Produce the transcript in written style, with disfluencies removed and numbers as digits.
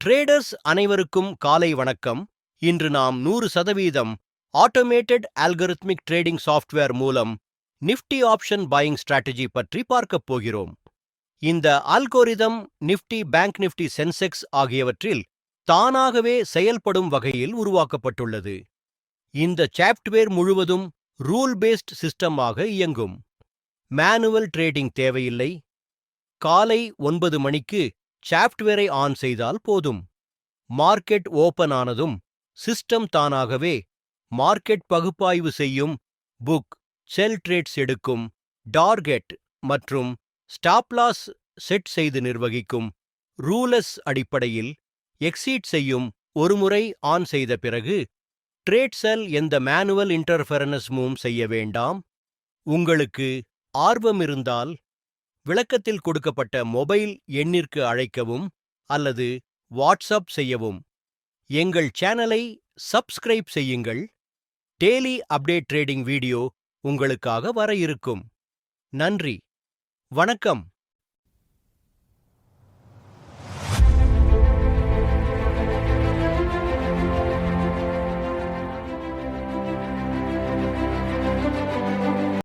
Traders அனைவருக்கும் காலை வணக்கம். இன்று நாம் 100% ஆட்டோமேட்டட் அல்கரித்மிக் ட்ரேடிங் சாஃப்ட்வேர் மூலம் நிஃப்டி ஆப்ஷன் பையிங் ஸ்ட்ராட்டஜி பற்றி பார்க்கப் போகிறோம். இந்த algorithm Nifty, bank Nifty, Sensex ஆகியவற்றில் தானாகவே செயல்படும் வகையில் உருவாக்கப்பட்டுள்ளது. இந்த சாஃப்ட்வேர் முழுவதும் ரூல் பேஸ்ட் சிஸ்டமாக இயங்கும். மேனுவல் ட்ரேடிங் தேவையில்லை. காலை 9 மணிக்கு சாஃப்ட்வேரை ஆன் செய்தால் போதும். மார்க்கெட் ஓபன் ஆனதும் சிஸ்டம் தானாகவே மார்க்கெட் பகுப்பாய்வு செய்யும், புக், செல் ட்ரேட்ஸ் எடுக்கும், டார்கெட் மற்றும் ஸ்டாப் லாஸ் செட் செய்து நிர்வகிக்கும். ரூலஸ் அடிப்படையில் எக்ஸீட் செய்யும். ஒருமுறை ஆன் செய்த பிறகு ட்ரேட்ஸில் எந்த மேனுவல் இன்டர்ஃபெரன்ஸும் செய்ய வேண்டாம். உங்களுக்கு ஆர்வம் இருந்தால் விளக்கத்தில் கொடுக்கப்பட்ட மொபைல் எண்ணிற்கு அழைக்கவும் அல்லது வாட்ஸ்அப் செய்யவும். எங்கள் சேனலை சப்ஸ்கிரைப் செய்யுங்கள். டெய்லி அப்டேட் ட்ரேடிங் வீடியோ உங்களுக்காக வர இருக்கும். நன்றி, வணக்கம்.